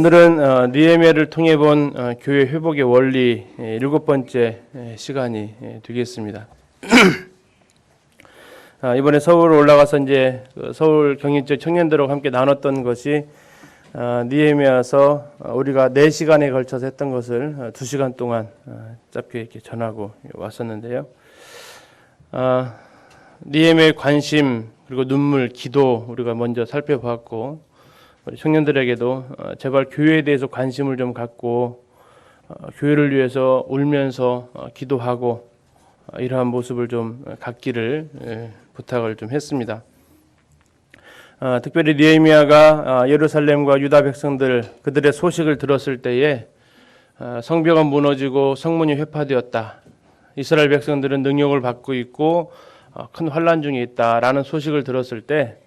오늘은 느헤미야를 통해 본 교회 회복의 원리 7번째 시간이 되겠습니다. 이번에 서울 올라가서 이제 서울 경인지역 청년들과 함께 나눴던 것이 느헤미야서 우리가 4시간에 걸쳐서 했던 것을 2시간 동안 짧게 이렇게 전하고 왔었는데요. 느헤미야의 관심 그리고 눈물, 기도 우리가 먼저 살펴봤고, 우리 청년들에게도 제발 교회에 대해서 관심을 좀 갖고 교회를 위해서 울면서 기도하고 이러한 모습을 좀 갖기를 부탁을 좀 했습니다. 특별히 느헤미야가 예루살렘과 유다 백성들 그들의 소식을 들었을 때에 성벽은 무너지고 성문이 회파되었다. 이스라엘 백성들은 능력을 받고 있고 큰 환난 중에 있다라는 소식을 들었을 때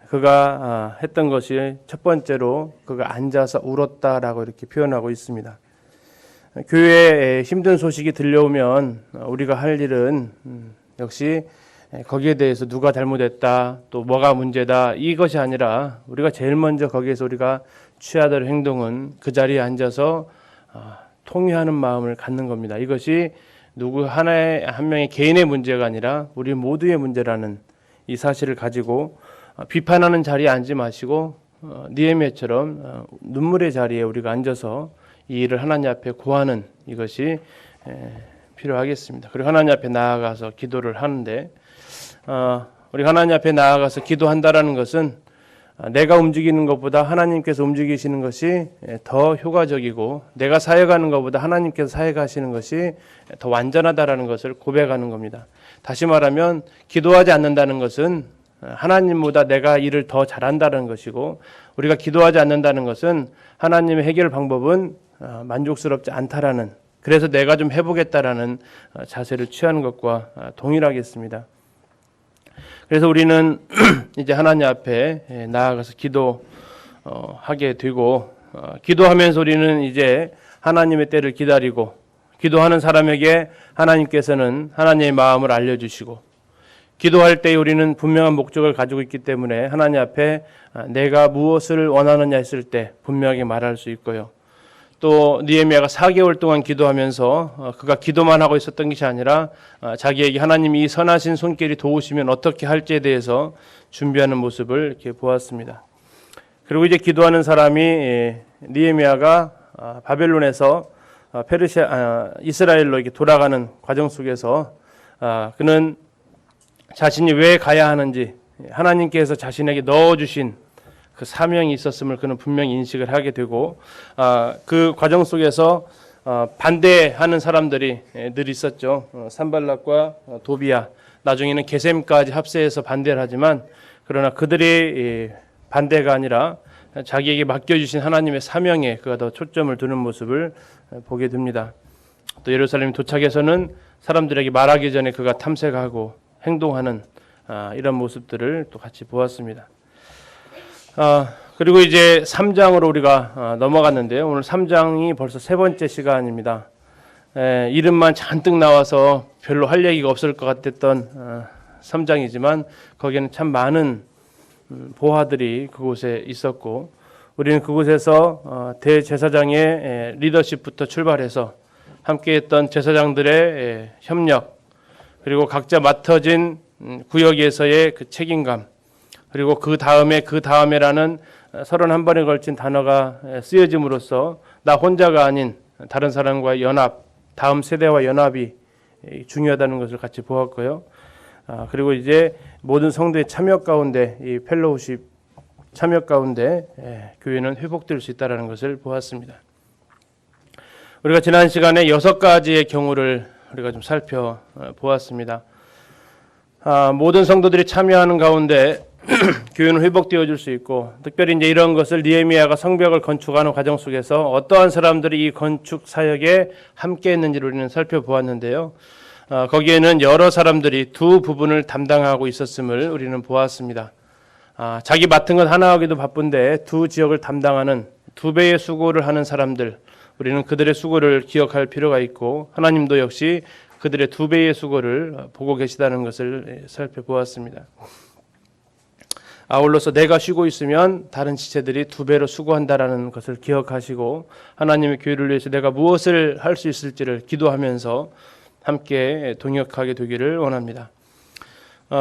그가 했던 것이 첫 번째로 그가 앉아서 울었다라고 이렇게 표현하고 있습니다. 교회에 힘든 소식이 들려오면 우리가 할 일은 역시 거기에 대해서 누가 잘못했다 또 뭐가 문제다 이것이 아니라 우리가 제일 먼저 거기에서 우리가 취해야 될 행동은 그 자리에 앉아서 통회하는 마음을 갖는 겁니다. 이것이 누구 하나의 한 명의 개인의 문제가 아니라 우리 모두의 문제라는 이 사실을 가지고 비판하는 자리에 앉지 마시고 느헤미야처럼 눈물의 자리에 우리가 앉아서 이 일을 하나님 앞에 고하는 이것이 필요하겠습니다. 그리고 하나님 앞에 나아가서 기도를 하는데 우리 하나님 앞에 나아가서 기도한다라는 것은 내가 움직이는 것보다 하나님께서 움직이시는 것이 더 효과적이고 내가 사역하는 것보다 하나님께서 사역하시는 것이 더 완전하다라는 것을 고백하는 겁니다. 다시 말하면 기도하지 않는다는 것은 하나님보다 내가 일을 더 잘한다는 것이고, 우리가 기도하지 않는다는 것은 하나님의 해결 방법은 만족스럽지 않다라는, 그래서 내가 좀 해보겠다라는 자세를 취하는 것과 동일하겠습니다. 그래서 우리는 이제 하나님 앞에 나아가서 기도하게 되고, 기도하면서 우리는 이제 하나님의 때를 기다리고, 기도하는 사람에게 하나님께서는 하나님의 마음을 알려주시고, 기도할 때 우리는 분명한 목적을 가지고 있기 때문에 하나님 앞에 내가 무엇을 원하느냐 했을 때 분명하게 말할 수 있고요. 또 느헤미야가 4개월 동안 기도하면서 그가 기도만 하고 있었던 것이 아니라 자기에게 하나님이 이 선하신 손길이 도우시면 어떻게 할지에 대해서 준비하는 모습을 이렇게 보았습니다. 그리고 이제 기도하는 사람이 느헤미야가 바벨론에서 이스라엘로 이렇게 돌아가는 과정 속에서 그는 자신이 왜 가야 하는지 하나님께서 자신에게 넣어주신 그 사명이 있었음을 그는 분명히 인식을 하게 되고 그 과정 속에서 반대하는 사람들이 늘 있었죠. 산발락과 도비야, 나중에는 게셈까지 합세해서 반대를 하지만 그러나 그들의 반대가 아니라 자기에게 맡겨주신 하나님의 사명에 그가 더 초점을 두는 모습을 보게 됩니다. 또 예루살렘 도착해서는 사람들에게 말하기 전에 그가 탐색하고 행동하는 이런 모습들을 또 같이 보았습니다. 그리고 이제 3장으로 우리가 넘어갔는데요. 오늘 3장이 벌써 3번째 시간입니다. 이름만 잔뜩 나와서 별로 할 얘기가 없을 것 같았던 3장이지만 거기에는 참 많은 보화들이 그곳에 있었고, 우리는 그곳에서 대제사장의 리더십부터 출발해서 함께했던 제사장들의 협력, 그리고 각자 맡아진 구역에서의 그 책임감, 그리고 그 다음에라는 31번에 걸친 단어가 쓰여짐으로써 나 혼자가 아닌 다른 사람과의 연합, 다음 세대와 연합이 중요하다는 것을 같이 보았고요. 그리고 이제 모든 성도의 참여 가운데 이 펠로우십 참여 가운데 교회는 회복될 수 있다는 것을 보았습니다. 우리가 지난 시간에 6가지의 경우를 우리가 좀 살펴보았습니다. 모든 성도들이 참여하는 가운데 교회는 회복되어질 수 있고, 특별히 이제 이런 것을 느헤미야가 성벽을 건축하는 과정 속에서 어떠한 사람들이 이 건축 사역에 함께했는지를 우리는 살펴보았는데요. 거기에는 여러 사람들이 두 부분을 담당하고 있었음을 우리는 보았습니다. 자기 맡은 것 하나 하기도 바쁜데 두 지역을 담당하는 2배의 수고를 하는 사람들, 우리는 그들의 수고를 기억할 필요가 있고 하나님도 역시 그들의 2배의 수고를 보고 계시다는 것을 살펴보았습니다. 아울러서 내가 쉬고 있으면 다른 지체들이 두 배로 수고한다라는 것을 기억하시고 하나님의 교회를 위해서 내가 무엇을 할 수 있을지를 기도하면서 함께 동역하게 되기를 원합니다.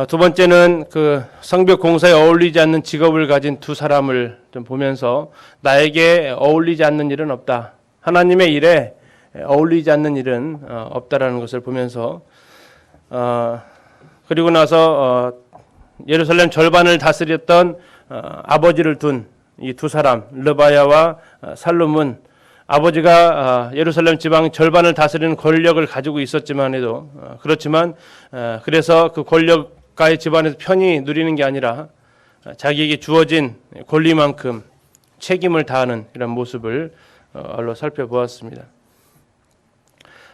두 번째는 그 성벽 공사에 어울리지 않는 직업을 가진 두 사람을 좀 보면서 나에게 어울리지 않는 일은 없다. 하나님의 일에 어울리지 않는 일은 없다라는 것을 보면서 그리고 나서 예루살렘 절반을 다스렸던 아버지를 둔 이 두 사람 르바야와 살룸은 아버지가 예루살렘 지방 절반을 다스리는 권력을 가지고 있었지만에도 그렇지만 그래서 그 권력가의 집안에서 편히 누리는 게 아니라 자기에게 주어진 권리만큼 책임을 다하는 이런 모습을 살펴보았습니다.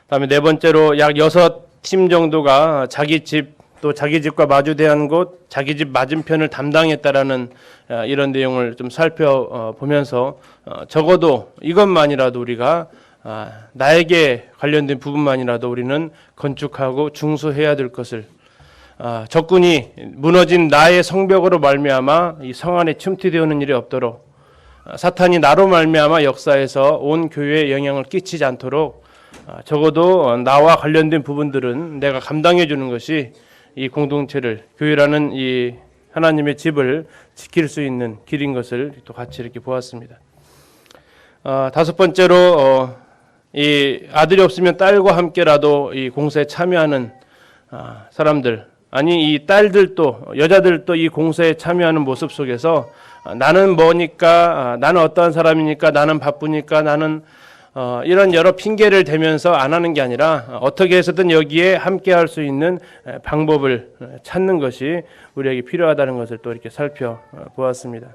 다음에 네 번째로 약 6팀 정도가 자기 집 또 자기 집과 마주대한 곳, 자기 집 맞은편을 담당했다라는 이런 내용을 좀 살펴보면서 적어도 이것만이라도 우리가 나에게 관련된 부분만이라도 우리는 건축하고 중수해야 될 것을 적군이 무너진 나의 성벽으로 말미암아 이 성 안에 침투되는 일이 없도록 사탄이 나로 말미암아 역사에서 온 교회에 영향을 끼치지 않도록 적어도 나와 관련된 부분들은 내가 감당해 주는 것이 이 공동체를 교회라는 이 하나님의 집을 지킬 수 있는 길인 것을 또 같이 이렇게 보았습니다. 다섯 번째로 이 아들이 없으면 딸과 함께라도 이 공사에 참여하는 사람들, 아니 이 딸들도 여자들도 이 공사에 참여하는 모습 속에서 나는 뭐니까, 나는 어떠한 사람이니까, 나는 바쁘니까, 나는 이런 여러 핑계를 대면서 안 하는 게 아니라 어떻게 해서든 여기에 함께 할 수 있는 방법을 찾는 것이 우리에게 필요하다는 것을 또 이렇게 살펴보았습니다.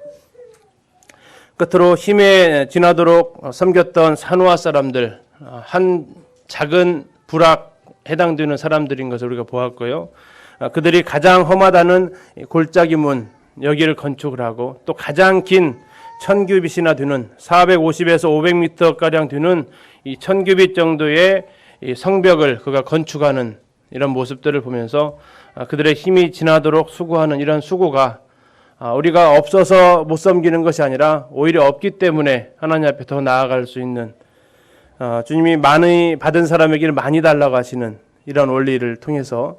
끝으로 힘에 지나도록 섬겼던 산후아 사람들, 한 작은 부락 해당되는 사람들인 것을 우리가 보았고요. 그들이 가장 험하다는 골짜기 문 여기를 건축을 하고 또 가장 긴 1000규빗이나 되는 450에서 500m가량 되는 이 1000규빗 정도의 이 성벽을 그가 건축하는 이런 모습들을 보면서 그들의 힘이 지나도록 수고하는 이런 수고가 우리가 없어서 못 섬기는 것이 아니라 오히려 없기 때문에 하나님 앞에 더 나아갈 수 있는 주님이 많이 받은 사람에게는 많이 달라고 하시는 이런 원리를 통해서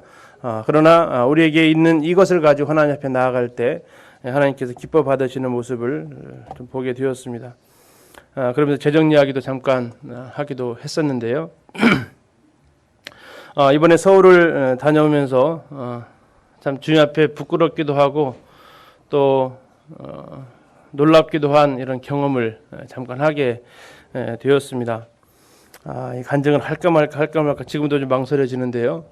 그러나 우리에게 있는 이것을 가지고 하나님 앞에 나아갈 때 하나님께서 기뻐 받으시는 모습을 좀 보게 되었습니다. 그러면서 재정 이야기도 잠깐 하기도 했었는데요. 이번에 서울을 다녀오면서 참 주님 앞에 부끄럽기도 하고 또 놀랍기도 한 이런 경험을 잠깐 하게 되었습니다. 이 간증을 할까 말까 지금도 좀 망설여지는데요.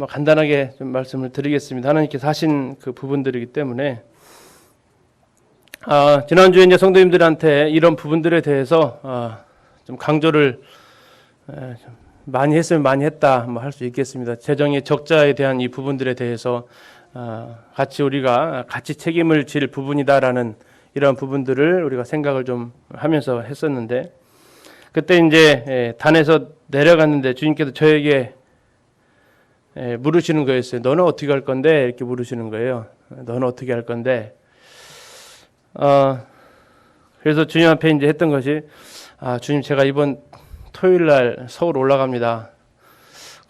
간단하게 좀 말씀을 드리겠습니다. 하나님께서 하신 그 부분들이기 때문에 지난주에 이제 성도님들한테 이런 부분들에 대해서 좀 강조를 좀 많이 했으면 많이 했다 할 수 있겠습니다. 재정의 적자에 대한 이 부분들에 대해서 같이 우리가 같이 책임을 질 부분이다라는 이런 부분들을 우리가 생각을 좀 하면서 했었는데 그때 이제 단에서 내려갔는데 주님께서 저에게 물으시는 거였어요. 너는 어떻게 할 건데? 이렇게 물으시는 거예요. 너는 어떻게 할 건데? 그래서 주님 앞에 이제 했던 것이 주님 제가 이번 토요일 날 서울 올라갑니다.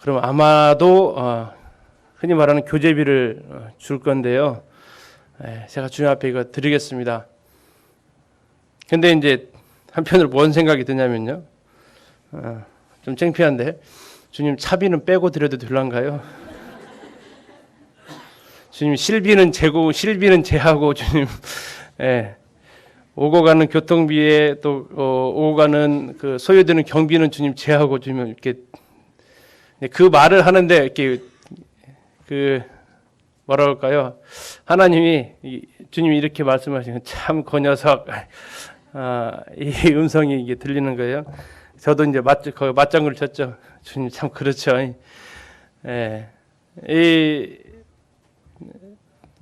그럼 아마도 흔히 말하는 교재비를 줄 건데요. 제가 주님 앞에 이거 드리겠습니다. 근데 이제 한편으로 뭔 생각이 드냐면요. 좀 창피한데 주님 차비는 빼고 드려도 될란가요? 주님 실비는 제하고 주님 오고 가는 교통비에 또 오고 가는 그 소요되는 경비는 주님 제하고 주님 이렇게 그 말을 하는데 이렇게 그 뭐라 할까요? 하나님이 주님이 이렇게 말씀하시는 참 그 녀석 이 음성이 이게 들리는 거예요. 저도 이제 맞장구를 쳤죠. 주님 참 그렇죠.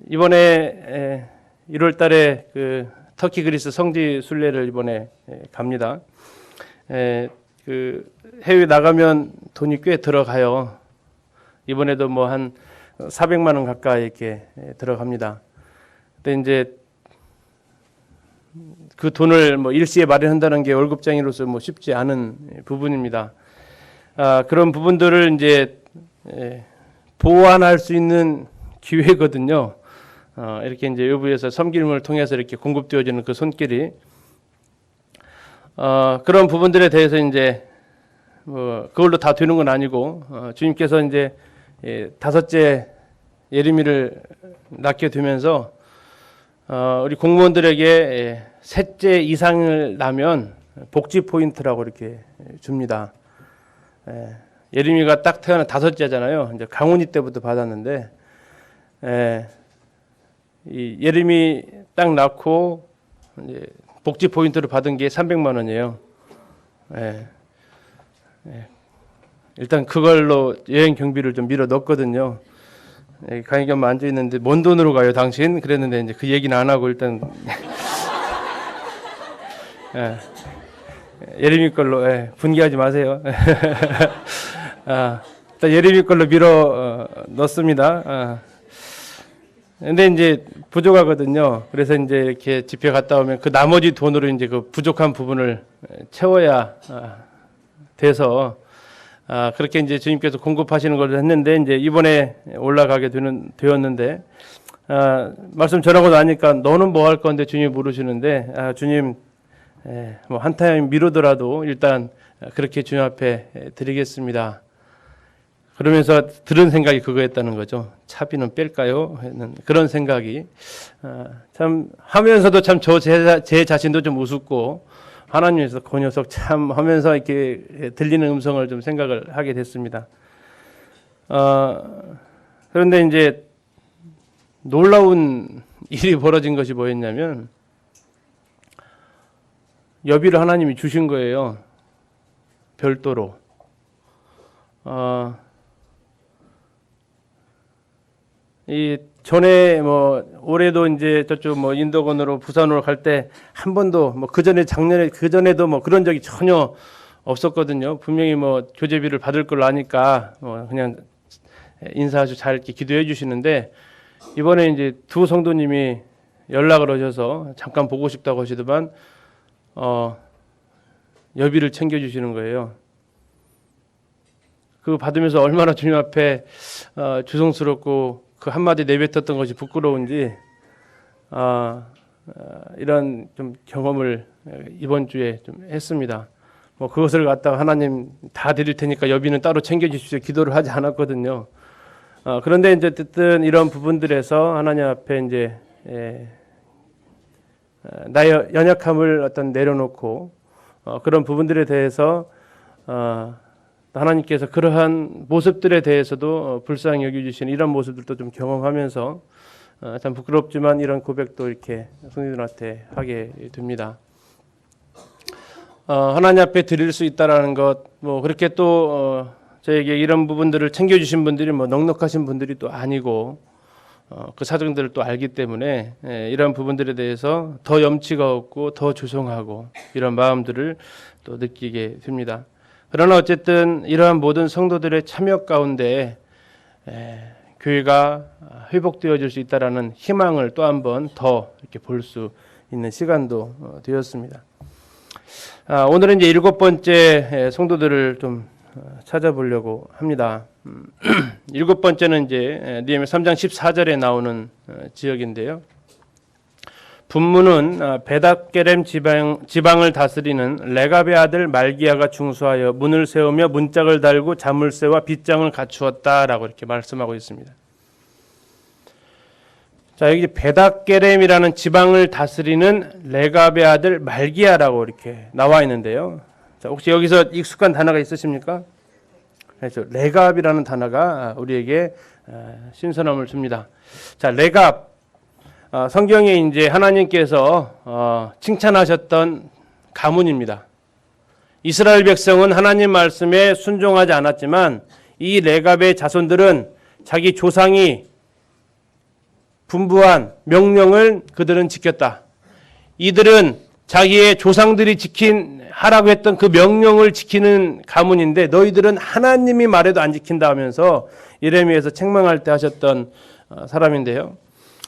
이번에 1월 달에 그 터키 그리스 성지 순례를 이번에 갑니다. 그 해외 나가면 돈이 꽤 들어가요. 이번에도 뭐 한 400만 원 가까이 이렇게 들어갑니다. 근데 이제 그 돈을 뭐 일시에 마련한다는 게 월급쟁이로서 뭐 쉽지 않은 부분입니다. 그런 부분들을 이제 보완할 수 있는 기회거든요. 이렇게 이제 외부에서 섬김을 통해서 이렇게 공급되어지는 그 손길이 그런 부분들에 대해서 이제 뭐 그걸로 다 되는 건 아니고 주님께서 이제 다섯째 예레미를 낳게 되면서 우리 공무원들에게 셋째 이상을 낳으면 복지 포인트라고 이렇게 줍니다. 예레미가 딱 태어난 다섯째잖아요. 이제 강훈이 때부터 받았는데 이 예레미 딱 낳고 이제 복지 포인트를 받은 게 300만 원이에요. 일단 그걸로 여행 경비를 좀 밀어 넣었거든요. 강의겸 앉아 있는데 뭔 돈으로 가요, 당신? 그랬는데 이제 그 얘기는 안 하고 일단 예레미 걸로 분개하지 마세요. 일단 예레미 걸로 밀어 넣습니다. 근데 이제 부족하거든요. 그래서 이제 이렇게 집회 갔다 오면 그 나머지 돈으로 이제 그 부족한 부분을 채워야 돼서 그렇게 이제 주님께서 공급하시는 걸 했는데 이제 이번에 올라가게 되었는데 말씀 전하고 나니까 너는 뭐 할 건데 주님이 물으시는데 주님 뭐 한 타임 미루더라도 일단 그렇게 주님 앞에 드리겠습니다. 그러면서 들은 생각이 그거였다는 거죠. 차비는 뺄까요? 하는 그런 생각이 참 하면서도 참 제 자신도 좀 우습고 하나님에서 그 녀석 참 하면서 이렇게 들리는 음성을 좀 생각을 하게 됐습니다. 그런데 이제 놀라운 일이 벌어진 것이 뭐였냐면 여비를 하나님이 주신 거예요. 별도로. 이 전에 뭐 올해도 이제 저쪽 뭐 인도건으로 부산으로 갈 때 한 번도 뭐 그 전에도 뭐 그런 적이 전혀 없었거든요. 분명히 뭐 교제비를 받을 걸 아니까 뭐 그냥 인사하시고 잘 이렇게 기도해 주시는데 이번에 이제 두 성도님이 연락을 하셔서 잠깐 보고 싶다고 하시더만 여비를 챙겨 주시는 거예요. 그거 받으면서 얼마나 주님 앞에 죄송스럽고 그 한마디 내뱉었던 것이 부끄러운지 이런 좀 경험을 이번 주에 좀 했습니다. 뭐 그것을 갖다가 하나님 다 드릴 테니까 여비는 따로 챙겨 주십시오 기도를 하지 않았거든요. 그런데 이제 어쨌든 이런 부분들에서 하나님 앞에 이제 나의 연약함을 어떤 내려놓고 그런 부분들에 대해서 하나님께서 그러한 모습들에 대해서도 불쌍히 여겨주시는 이런 모습들도 좀 경험하면서 참 부끄럽지만 이런 고백도 이렇게 성도들한테 하게 됩니다. 하나님 앞에 드릴 수 있다라는 것, 뭐 그렇게 또 저에게 이런 부분들을 챙겨주신 분들이 뭐 넉넉하신 분들이 또 아니고 그 사정들을 또 알기 때문에 이런 부분들에 대해서 더 염치가 없고 더 죄송하고 이런 마음들을 또 느끼게 됩니다. 그러나 어쨌든 이러한 모든 성도들의 참여 가운데 교회가 회복되어질 수 있다라는 희망을 또 한 번 더 이렇게 볼 수 있는 시간도 되었습니다. 오늘은 이제 7번째 성도들을 좀 찾아보려고 합니다. 7번째는 이제 느헤미야 3장 14절에 나오는 지역인데요. 분문은 베닷게렘 지방을 다스리는 레갑의 아들 말기야가 중수하여 문을 세우며 문짝을 달고 자물쇠와 빗장을 갖추었다라고 이렇게 말씀하고 있습니다. 자, 여기 베닷게렘이라는 지방을 다스리는 레갑의 아들 말기야라고 이렇게 나와 있는데요. 자, 혹시 여기서 익숙한 단어가 있으십니까? 그렇죠. 레갑이라는 단어가 우리에게 신선함을 줍니다. 자, 레갑. 성경에 이제 하나님께서 칭찬하셨던 가문입니다. 이스라엘 백성은 하나님 말씀에 순종하지 않았지만 이 레갑의 자손들은 자기 조상이 분부한 명령을 그들은 지켰다. 이들은 자기의 조상들이 하라고 했던 그 명령을 지키는 가문인데 너희들은 하나님이 말해도 안 지킨다 하면서 예레미야에서 책망할 때 하셨던 사람인데요.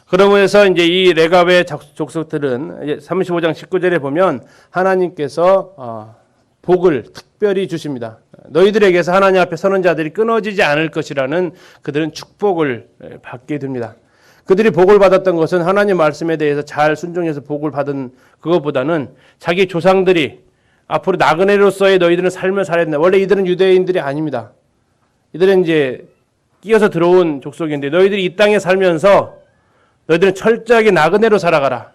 그러면서 이제 이 레갑의 족속들은 35장 19절에 보면 하나님께서 복을 특별히 주십니다. 너희들에게서 하나님 앞에 서는 자들이 끊어지지 않을 것이라는 그들은 축복을 받게 됩니다. 그들이 복을 받았던 것은 하나님 말씀에 대해서 잘 순종해서 복을 받은 그것보다는 자기 조상들이 앞으로 나그네로서의 너희들은 삶을 살아야 된다. 원래 이들은 유대인들이 아닙니다. 이들은 이제 끼어서 들어온 족속인데 너희들이 이 땅에 살면서 너희들은 철저하게 나그네로 살아가라.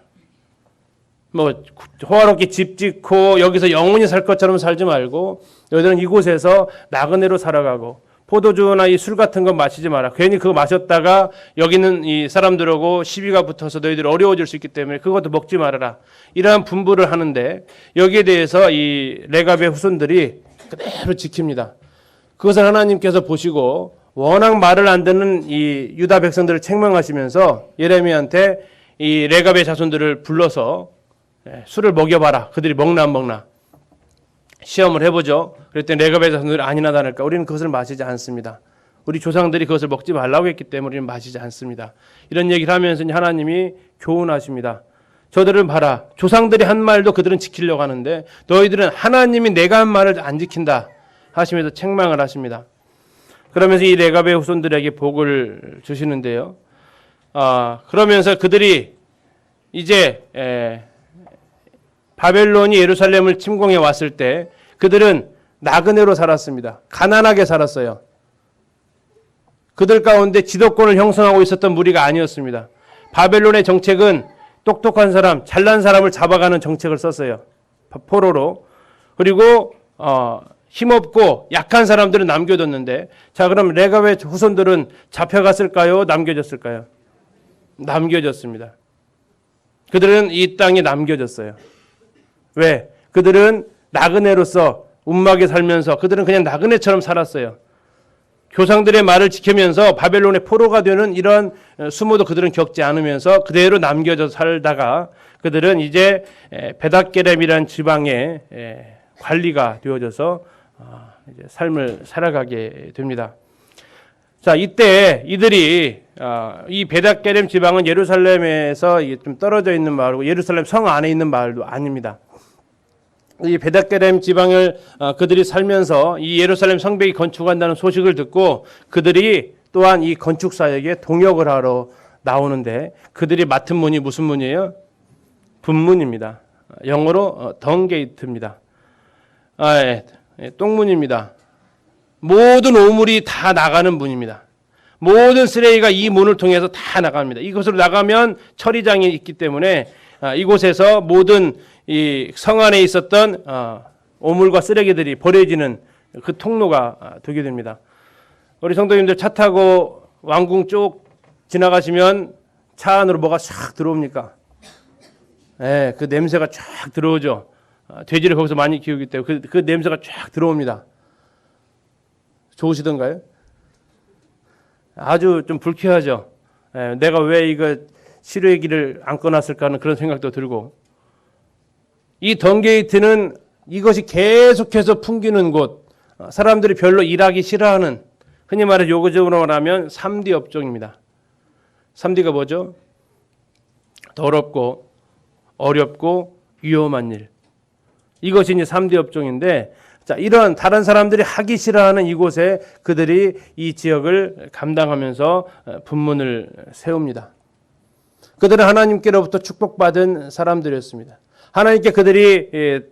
뭐 호화롭게 집 짓고 여기서 영원히 살 것처럼 살지 말고 너희들은 이곳에서 나그네로 살아가고 포도주나 이 술 같은 거 마시지 마라. 괜히 그거 마셨다가 여기는 이 사람들하고 시비가 붙어서 너희들 어려워질 수 있기 때문에 그것도 먹지 말아라. 이러한 분부를 하는데 여기에 대해서 이 레갑의 후손들이 그대로 지킵니다. 그것을 하나님께서 보시고 워낙 말을 안 듣는 이 유다 백성들을 책망하시면서 예레미야한테 이 레갑의 자손들을 불러서 술을 먹여봐라. 그들이 먹나 안 먹나 시험을 해보죠. 그랬더니 레갑의 자손들이 아니나 다를까 우리는 그것을 마시지 않습니다. 우리 조상들이 그것을 먹지 말라고 했기 때문에 우리는 마시지 않습니다. 이런 얘기를 하면서 하나님이 교훈하십니다. 저들은 봐라. 조상들이 한 말도 그들은 지키려고 하는데 너희들은 하나님이 내가 한 말을 안 지킨다 하시면서 책망을 하십니다. 그러면서 이 레갑의 후손들에게 복을 주시는데요. 그러면서 그들이 이제 바벨론이 예루살렘을 침공해 왔을 때 그들은 나그네로 살았습니다. 가난하게 살았어요. 그들 가운데 지도권을 형성하고 있었던 무리가 아니었습니다. 바벨론의 정책은 똑똑한 사람, 잘난 사람을 잡아가는 정책을 썼어요. 포로로. 그리고 힘없고 약한 사람들은 남겨뒀는데 자 그럼 레갑의 후손들은 잡혀갔을까요? 남겨졌을까요? 남겨졌습니다. 그들은 이 땅에 남겨졌어요. 왜? 그들은 나그네로서 운막에 살면서 그들은 그냥 나그네처럼 살았어요. 조상들의 말을 지키면서 바벨론의 포로가 되는 이런 수모도 그들은 겪지 않으면서 그대로 남겨져 살다가 그들은 이제 베닷게렘이라는 지방의 관리가 되어져서 이제 삶을 살아가게 됩니다. 자, 이때 이들이 이 베닷게렘 지방은 예루살렘에서 좀 떨어져 있는 마을이고 예루살렘 성 안에 있는 마을도 아닙니다. 이 베닷게렘 지방을 그들이 살면서 이 예루살렘 성벽이 건축한다는 소식을 듣고 그들이 또한 이 건축사에게 동역을 하러 나오는데 그들이 맡은 문이 무슨 문이에요? 분문입니다. 영어로 덩게이트입니다. 똥문입니다. 모든 오물이 다 나가는 문입니다. 모든 쓰레기가 이 문을 통해서 다 나갑니다. 이곳으로 나가면 처리장이 있기 때문에 이곳에서 모든 이 성 안에 있었던 오물과 쓰레기들이 버려지는 그 통로가 되게 됩니다. 우리 성도님들 차 타고 왕궁 쪽 지나가시면 차 안으로 뭐가 싹 들어옵니까? 그 냄새가 쫙 들어오죠. 돼지를 거기서 많이 키우기 때문에 그 냄새가 쫙 들어옵니다. 좋으시던가요? 아주 좀 불쾌하죠. 내가 왜 이거 시래기를 안 꺼놨을까 하는 그런 생각도 들고 이 덩게이트는 이것이 계속해서 풍기는 곳, 사람들이 별로 일하기 싫어하는 흔히 말해 요즘으로 말하면 3D 업종입니다. 3D가 뭐죠? 더럽고 어렵고 위험한 일. 이것이 이제 3D 업종인데 자, 이런 다른 사람들이 하기 싫어하는 이곳에 그들이 이 지역을 감당하면서 분문을 세웁니다. 그들은 하나님께로부터 축복받은 사람들이었습니다. 하나님께 그들이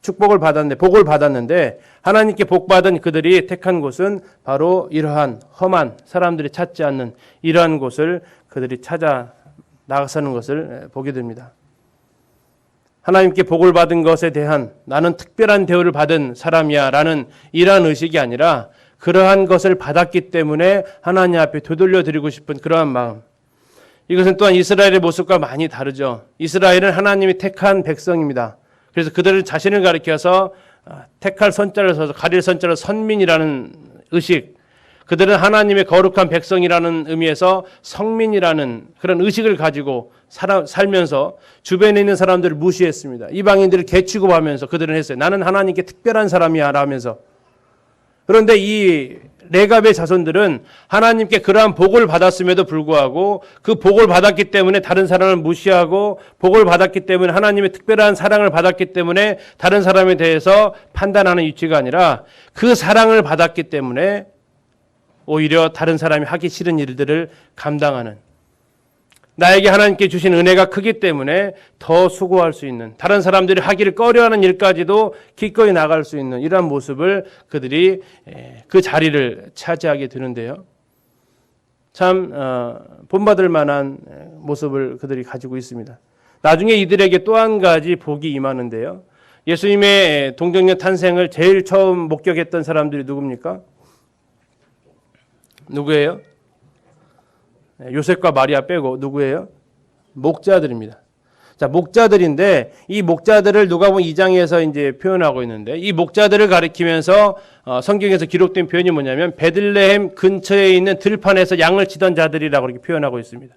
축복을 받았는데 복을 받았는데 하나님께 복받은 그들이 택한 곳은 바로 이러한 험한 사람들이 찾지 않는 이러한 곳을 그들이 찾아 나가서는 것을 보게 됩니다. 하나님께 복을 받은 것에 대한 나는 특별한 대우를 받은 사람이야 라는 이러한 의식이 아니라 그러한 것을 받았기 때문에 하나님 앞에 되돌려 드리고 싶은 그러한 마음. 이것은 또한 이스라엘의 모습과 많이 다르죠. 이스라엘은 하나님이 택한 백성입니다. 그래서 그들을 자신을 가리켜서 택할 선자를 써서 가릴 선자를 선민이라는 의식, 그들은 하나님의 거룩한 백성이라는 의미에서 성민이라는 그런 의식을 가지고 살면서 주변에 있는 사람들을 무시했습니다. 이방인들을 개취급하면서 그들은 했어요. 나는 하나님께 특별한 사람이야 라면서. 그런데 이 레갑의 자손들은 하나님께 그러한 복을 받았음에도 불구하고 그 복을 받았기 때문에 다른 사람을 무시하고 복을 받았기 때문에 하나님의 특별한 사랑을 받았기 때문에 다른 사람에 대해서 판단하는 위치가 아니라 그 사랑을 받았기 때문에 오히려 다른 사람이 하기 싫은 일들을 감당하는, 나에게 하나님께 주신 은혜가 크기 때문에 더 수고할 수 있는, 다른 사람들이 하기를 꺼려하는 일까지도 기꺼이 나갈 수 있는 이러한 모습을 그들이 그 자리를 차지하게 되는데요. 참 본받을 만한 모습을 그들이 가지고 있습니다. 나중에 이들에게 또 한 가지 복이 임하는데요. 예수님의 동정녀 탄생을 제일 처음 목격했던 사람들이 누굽니까? 누구예요? 요셉과 마리아 빼고 누구예요? 목자들입니다. 자, 목자들인데 이 목자들을 누가복음 2장에서 이제 표현하고 있는데, 이 목자들을 가리키면서 성경에서 기록된 표현이 뭐냐면 베들레헴 근처에 있는 들판에서 양을 치던 자들이라고 이렇게 표현하고 있습니다.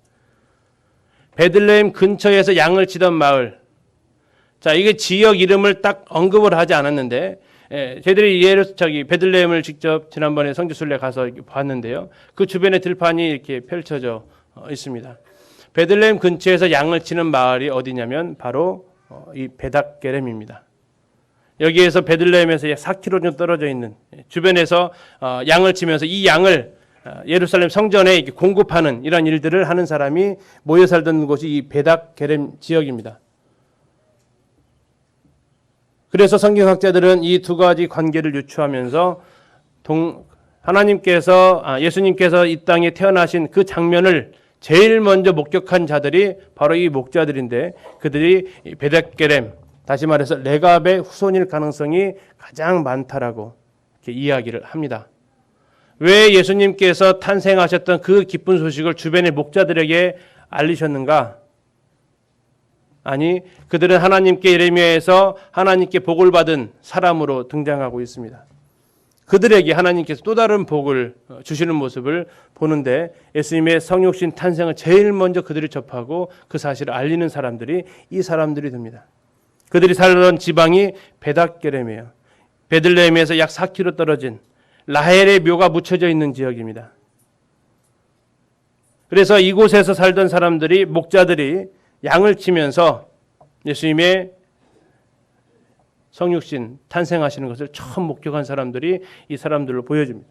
베들레헴 근처에서 양을 치던 마을. 자, 이게 지역 이름을 딱 언급을 하지 않았는데, 저희들이 베들레헴을 직접 지난번에 성지순례 가서 봤는데요. 그 주변에 들판이 이렇게 펼쳐져 있습니다. 베들레헴 근처에서 양을 치는 마을이 어디냐면 바로 이 베닥게렘입니다. 여기에서 베들레헴에서 약 4km 좀 떨어져 있는 주변에서 양을 치면서 이 양을 예루살렘 성전에 공급하는 이런 일들을 하는 사람이 모여 살던 곳이 이 베닥게렘 지역입니다. 그래서 성경학자들은 이 두 가지 관계를 유추하면서 예수님께서 이 땅에 태어나신 그 장면을 제일 먼저 목격한 자들이 바로 이 목자들인데, 그들이 베닥게렘, 다시 말해서 레갑의 후손일 가능성이 가장 많다라고 이렇게 이야기를 합니다. 왜 예수님께서 탄생하셨던 그 기쁜 소식을 주변의 목자들에게 알리셨는가? 아니, 그들은 하나님께 예레미야에서 하나님께 복을 받은 사람으로 등장하고 있습니다. 그들에게 하나님께서 또 다른 복을 주시는 모습을 보는데, 예수님의 성육신 탄생을 제일 먼저 그들이 접하고 그 사실을 알리는 사람들이 이 사람들이 됩니다. 그들이 살던 지방이 베닥게렘이에요. 베들레헴에서 약 4km 떨어진 라헬의 묘가 묻혀져 있는 지역입니다. 그래서 이곳에서 살던 사람들이, 목자들이 양을 치면서 예수님의 성육신 탄생하시는 것을 처음 목격한 사람들이 이 사람들로 보여집니다.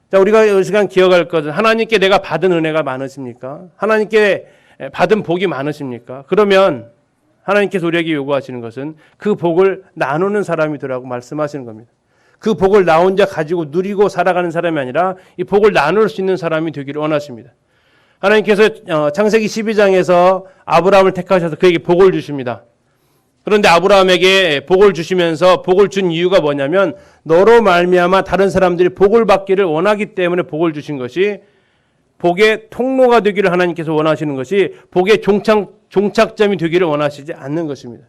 자, 우리가 이 시간 기억할 것은, 하나님께 내가 받은 은혜가 많으십니까? 하나님께 받은 복이 많으십니까? 그러면 하나님께서 우리에게 요구하시는 것은 그 복을 나누는 사람이 되라고 말씀하시는 겁니다. 그 복을 나 혼자 가지고 누리고 살아가는 사람이 아니라 이 복을 나눌 수 있는 사람이 되기를 원하십니다. 하나님께서 창세기 12장에서 아브라함을 택하셔서 그에게 복을 주십니다. 그런데 아브라함에게 복을 주시면서 복을 준 이유가 뭐냐면, 너로 말미암아 다른 사람들이 복을 받기를 원하기 때문에 복을 주신 것이, 복의 통로가 되기를 하나님께서 원하시는 것이 복의 종착점이 되기를 원하시지 않는 것입니다.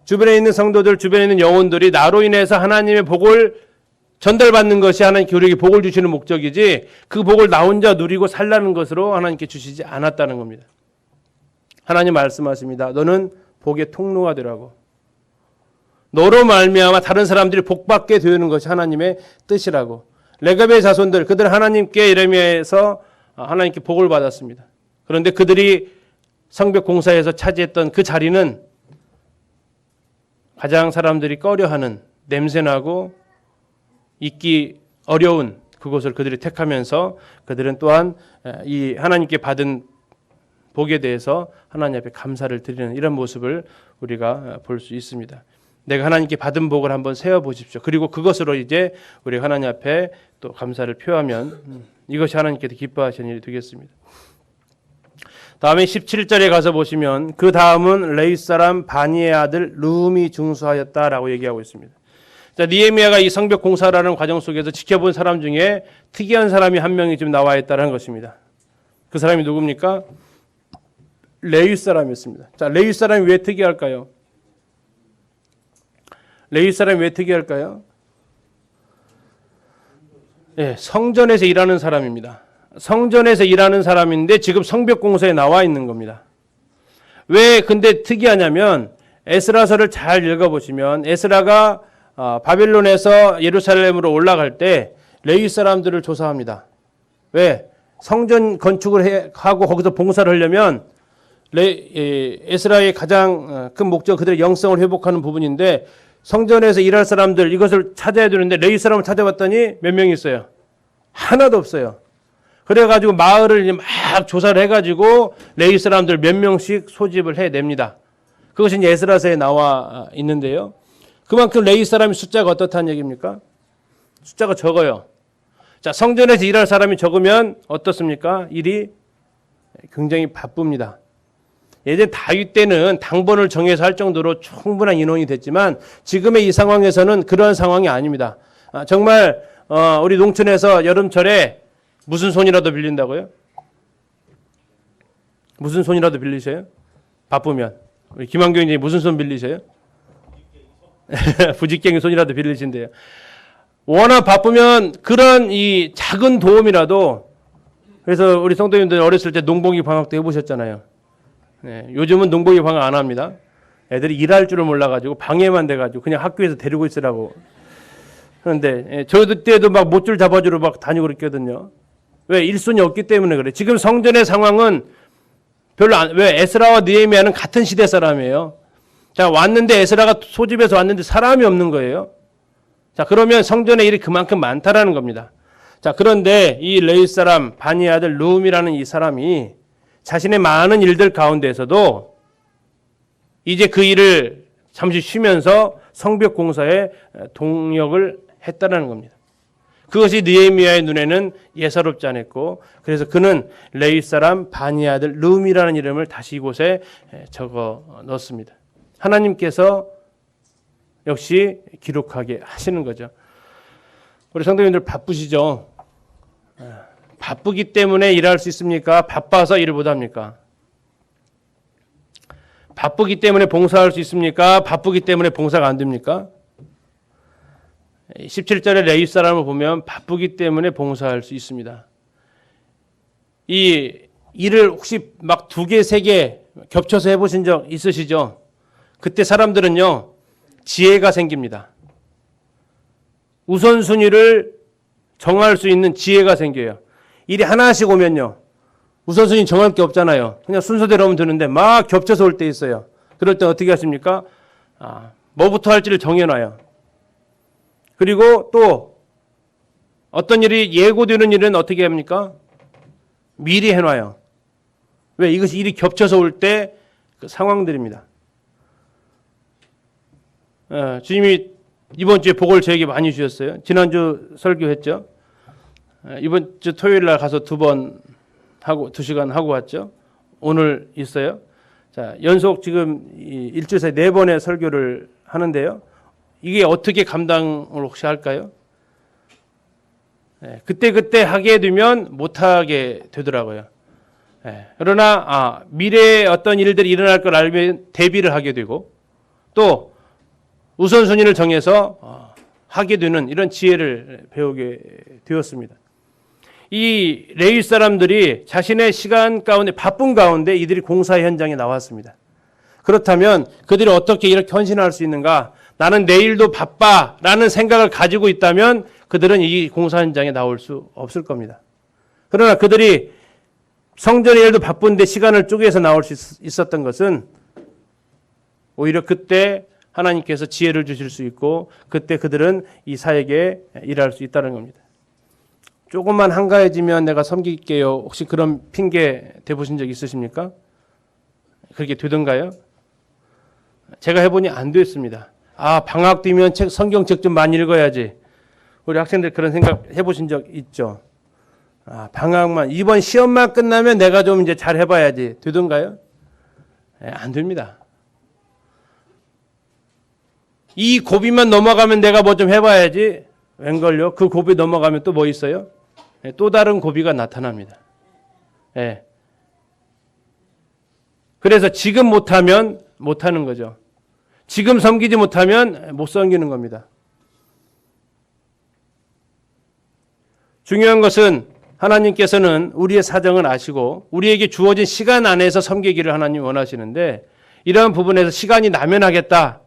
주변에 있는 성도들, 주변에 있는 영혼들이 나로 인해서 하나님의 복을 전달받는 것이 하나님께 우리에게 복을 주시는 목적이지, 그 복을 나 혼자 누리고 살라는 것으로 하나님께 주시지 않았다는 겁니다. 하나님 말씀하십니다. 너는 복의 통로가 되라고. 너로 말미암아 다른 사람들이 복받게 되는 것이 하나님의 뜻이라고. 레갑의 자손들, 그들은 하나님께 예레미야에서 하나님께 복을 받았습니다. 그런데 그들이 성벽 공사에서 차지했던 그 자리는 가장 사람들이 꺼려하는, 냄새나고 있기 어려운 그곳을 그들이 택하면서, 그들은 또한 이 하나님께 받은 복에 대해서 하나님 앞에 감사를 드리는 이런 모습을 우리가 볼 수 있습니다. 내가 하나님께 받은 복을 한번 세어보십시오. 그리고 그것으로 이제 우리가 하나님 앞에 또 감사를 표하면 이것이 하나님께서 기뻐하시는 일이 되겠습니다. 다음에 17절에 가서 보시면, 그 다음은 레위 사람 바니의 아들 르훔이 중수하였다라고 얘기하고 있습니다. 자, 니에미야가 이 성벽 공사라는 과정 속에서 지켜본 사람 중에 특이한 사람이 한 명이 지금 나와 있다는 것입니다. 그 사람이 누굽니까? 레위 사람이었습니다. 자, 레위 사람이 왜 특이할까요? 레위 사람이 왜 특이할까요? 네, 성전에서 일하는 사람입니다. 성전에서 일하는 사람인데 지금 성벽 공사에 나와 있는 겁니다. 왜 근데 특이하냐면, 에스라서를 잘 읽어보시면 에스라가 바빌론에서 예루살렘으로 올라갈 때 레위 사람들을 조사합니다. 왜? 성전 건축을 하고 거기서 봉사를 하려면 에스라의 가장 큰 목적, 그들의 영성을 회복하는 부분인데, 성전에서 일할 사람들 이것을 찾아야 되는데 레위 사람을 찾아봤더니 몇 명이 있어요? 하나도 없어요. 그래가지고 마을을 막 조사를 해가지고 레위 사람들 몇 명씩 소집을 해냅니다. 그것이 이제 에스라서에 나와 있는데요. 그만큼 레위 사람의 숫자가 어떻다는 얘기입니까? 숫자가 적어요. 자, 성전에서 일할 사람이 적으면 어떻습니까? 일이 굉장히 바쁩니다. 예전 다윗 때는 당번을 정해서 할 정도로 충분한 인원이 됐지만 지금의 이 상황에서는 그런 상황이 아닙니다. 정말 우리 농촌에서 여름철에 무슨 손이라도 빌린다고요? 무슨 손이라도 빌리셔요? 바쁘면. 우리 김한교 이제 무슨 손 빌리셔요? 부직갱이 손이라도 빌리신대요. 워낙 바쁘면 그런 이 작은 도움이라도, 그래서 우리 성도님들 어렸을 때 농번기 방학 때 해보셨잖아요. 네, 요즘은 농번기 방학 안 합니다. 애들이 일할 줄을 몰라가지고 방해만 돼가지고 그냥 학교에서 데리고 있으라고. 그런데 저도 때도 막 못줄 잡아주러 막 다니고 그랬거든요. 왜? 일손이 없기 때문에 그래. 지금 성전의 상황은 별로 왜? 에스라와 느헤미야는 같은 시대 사람이에요. 자, 왔는데 에스라가 소집해서 왔는데 사람이 없는 거예요. 자, 그러면 성전의 일이 그만큼 많다라는 겁니다. 자, 그런데 이 레위 사람 바니 아들 르훔이라는 이 사람이 자신의 많은 일들 가운데서도 이제 그 일을 잠시 쉬면서 성벽 공사에 동력을 했다는 겁니다. 그것이 느헤미야의 눈에는 예사롭지 않았고, 그래서 그는 레위 사람 바니 아들 르훔이라는 이름을 다시 이곳에 적어 넣었습니다. 하나님께서 역시 기록하게 하시는 거죠. 우리 성도님들 바쁘시죠? 바쁘기 때문에 일할 수 있습니까? 바빠서 일을 못합니까? 바쁘기 때문에 봉사할 수 있습니까? 바쁘기 때문에 봉사가 안 됩니까? 17절의 레위 사람을 보면 바쁘기 때문에 봉사할 수 있습니다. 이 일을 혹시 막 2개, 3개 겹쳐서 해보신 적 있으시죠? 그때 사람들은요, 지혜가 생깁니다. 우선순위를 정할 수 있는 지혜가 생겨요. 일이 하나씩 오면요, 우선순위 정할 게 없잖아요. 그냥 순서대로 하면 되는데 막 겹쳐서 올 때 있어요. 그럴 때 어떻게 하십니까? 뭐부터 할지를 정해놔요. 그리고 또 어떤 일이 예고되는 일은 어떻게 합니까? 미리 해놔요. 왜? 이것이 일이 겹쳐서 올 때 그 상황들입니다. 주님이 이번 주에 복을 저에게 많이 주셨어요. 지난주 설교했죠. 이번 주 토요일 날 가서 2번 하고 2시간 하고 왔죠. 오늘 있어요. 자, 연속 지금 일주일 사이 4번의 설교를 하는데요. 이게 어떻게 감당을 혹시 할까요? 그때 하게 되면 못하게 되더라고요. 그러나 미래에 어떤 일들이 일어날 걸 알면 대비를 하게 되고, 또 우선순위를 정해서 하게 되는 이런 지혜를 배우게 되었습니다. 이 레위 사람들이 자신의 시간 가운데, 바쁜 가운데 이들이 공사 현장에 나왔습니다. 그렇다면 그들이 어떻게 이렇게 헌신할 수 있는가? 나는 내일도 바빠라는 생각을 가지고 있다면 그들은 이 공사 현장에 나올 수 없을 겁니다. 그러나 그들이 성전의 일도 바쁜데 시간을 쪼개서 나올 수 있었던 것은 오히려 그때 하나님께서 지혜를 주실 수 있고, 그때 그들은 이 사역에 일할 수 있다는 겁니다. 조금만 한가해지면 내가 섬길게요. 혹시 그런 핑계 대보신 적 있으십니까? 그렇게 되던가요? 제가 해보니 안 됐습니다. 방학 뒤면 성경책 좀 많이 읽어야지. 우리 학생들 그런 생각 해보신 적 있죠? 방학만, 이번 시험만 끝나면 내가 좀 이제 잘 해봐야지. 되던가요? 안 됩니다. 이 고비만 넘어가면 내가 뭐 좀 해봐야지. 웬걸요? 그 고비 넘어가면 또 뭐 있어요? 또 다른 고비가 나타납니다. 그래서 지금 못하면 못하는 거죠. 지금 섬기지 못하면 못 섬기는 겁니다. 중요한 것은 하나님께서는 우리의 사정을 아시고 우리에게 주어진 시간 안에서 섬기기를 하나님 원하시는데, 이러한 부분에서 시간이 나면 하겠다,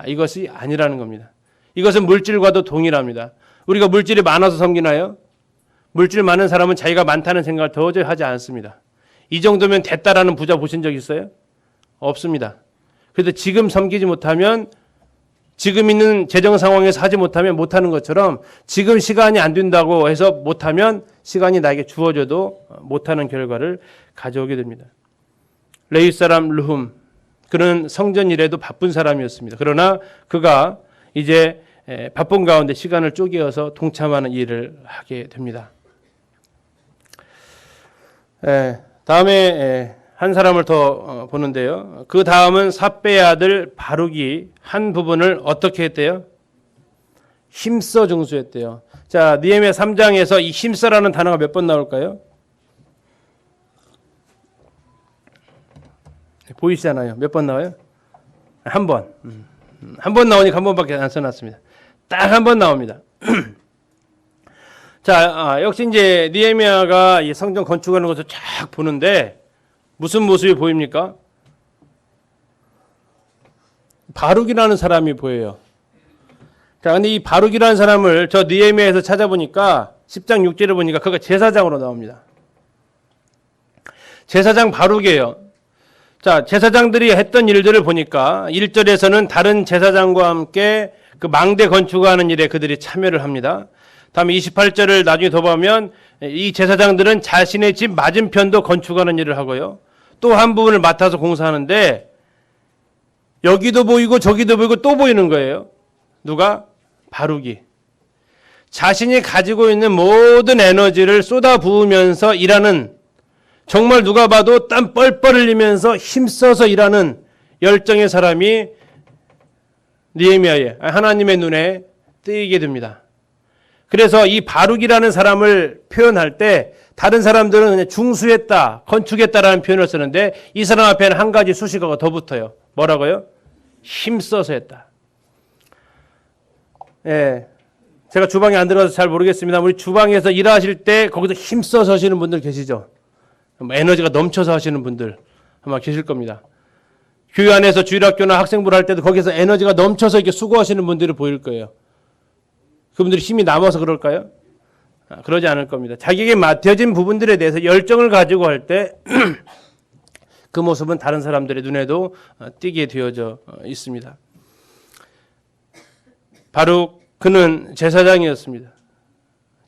이것이 아니라는 겁니다. 이것은 물질과도 동일합니다. 우리가 물질이 많아서 섬기나요? 물질 많은 사람은 자기가 많다는 생각을 도저히 하지 않습니다. 이 정도면 됐다라는 부자 보신 적 있어요? 없습니다. 그래도 지금 섬기지 못하면, 지금 있는 재정 상황에서 하지 못하면 못하는 것처럼, 지금 시간이 안 된다고 해서 못하면 시간이 나에게 주어져도 못하는 결과를 가져오게 됩니다. 레위 사람 르훔, 그는 성전 일에도 바쁜 사람이었습니다. 그러나 그가 이제 바쁜 가운데 시간을 쪼개어서 동참하는 일을 하게 됩니다. 다음에 한 사람을 더 보는데요. 그 다음은 삽배의 아들 바룩이 한 부분을 어떻게 했대요? 힘써 중수했대요. 자, 느헤미야 3장에서 이 힘써라는 단어가 몇 번 나올까요? 보이시잖아요. 몇 번 나와요? 한 번. 한 번 나오니까 한 번밖에 안 써놨습니다. 딱 한 번 나옵니다. 자, 역시 이제 느헤미야가 이 성전 건축하는 것을 쫙 보는데 무슨 모습이 보입니까? 바룩이라는 사람이 보여요. 자, 근데 이 바룩이라는 사람을 저 느헤미야에서 찾아보니까 10장 6절을 보니까 그가 제사장으로 나옵니다. 제사장 바룩이에요. 자, 제사장들이 했던 일들을 보니까 1절에서는 다른 제사장과 함께 그 망대 건축하는 일에 그들이 참여를 합니다. 다음에 28절을 나중에 더 보면 이 제사장들은 자신의 집 맞은편도 건축하는 일을 하고요. 또 한 부분을 맡아서 공사하는데 여기도 보이고 저기도 보이고 또 보이는 거예요. 누가? 바룩이. 자신이 가지고 있는 모든 에너지를 쏟아 부으면서 일하는, 정말 누가 봐도 땀 뻘뻘 흘리면서 힘써서 일하는 열정의 사람이 느헤미야의 하나님의 눈에 띄게 됩니다. 그래서 이 바룩이라는 사람을 표현할 때 다른 사람들은 그냥 중수했다, 건축했다라는 표현을 쓰는데 이 사람 앞에는 한 가지 수식어가 더 붙어요. 뭐라고요? 힘써서 했다. 예, 제가 주방에 안 들어가서 잘 모르겠습니다. 우리 주방에서 일하실 때 거기서 힘써서 하시는 분들 계시죠? 에너지가 넘쳐서 하시는 분들 아마 계실 겁니다. 교회 안에서 주일학교나 학생부를 할 때도 거기서 에너지가 넘쳐서 이렇게 수고하시는 분들이 보일 거예요. 그분들이 힘이 남아서 그럴까요? 그러지 않을 겁니다. 자기에게 맡겨진 부분들에 대해서 열정을 가지고 할 때 그 모습은 다른 사람들의 눈에도 띄게 되어져 있습니다. 바로 그는 제사장이었습니다.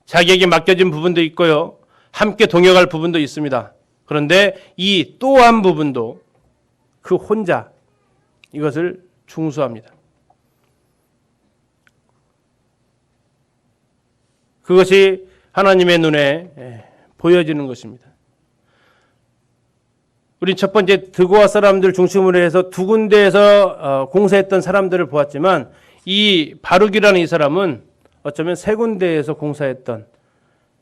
자기에게 맡겨진 부분도 있고요. 함께 동역할 부분도 있습니다. 그런데 이 또한 부분도 그 혼자 이것을 중수합니다. 그것이 하나님의 눈에 보여지는 것입니다. 우리 첫 번째 드고아 사람들 중심으로 해서 두 군데에서 공사했던 사람들을 보았지만 이 바룩이라는 이 사람은 어쩌면 세 군데에서 공사했던,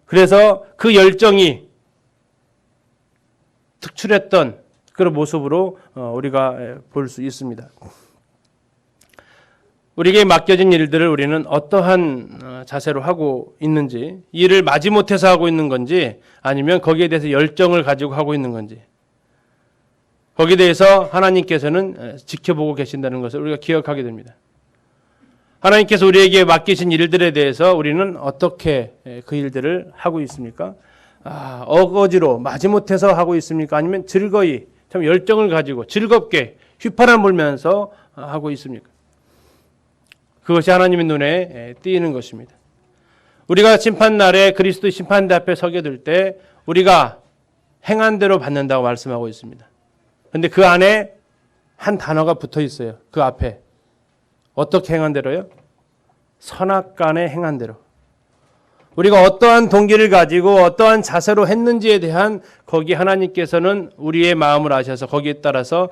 그래서 그 열정이 특출했던 그런 모습으로 우리가 볼 수 있습니다. 우리에게 맡겨진 일들을 우리는 어떠한 자세로 하고 있는지, 일을 마지못해서 하고 있는 건지 아니면 거기에 대해서 열정을 가지고 하고 있는 건지, 거기에 대해서 하나님께서는 지켜보고 계신다는 것을 우리가 기억하게 됩니다. 하나님께서 우리에게 맡기신 일들에 대해서 우리는 어떻게 그 일들을 하고 있습니까? 어거지로 마지못해서 하고 있습니까? 아니면 즐거이 참 열정을 가지고 즐겁게 휘파람 불면서 하고 있습니까? 그것이 하나님의 눈에 띄는 것입니다. 우리가 심판날에 그리스도 심판대 앞에 서게 될 때 우리가 행한 대로 받는다고 말씀하고 있습니다. 그런데 그 안에 한 단어가 붙어 있어요. 그 앞에. 어떻게 행한 대로요? 선악간에 행한 대로. 우리가 어떠한 동기를 가지고 어떠한 자세로 했는지에 대한 거기 하나님께서는 우리의 마음을 아셔서 거기에 따라서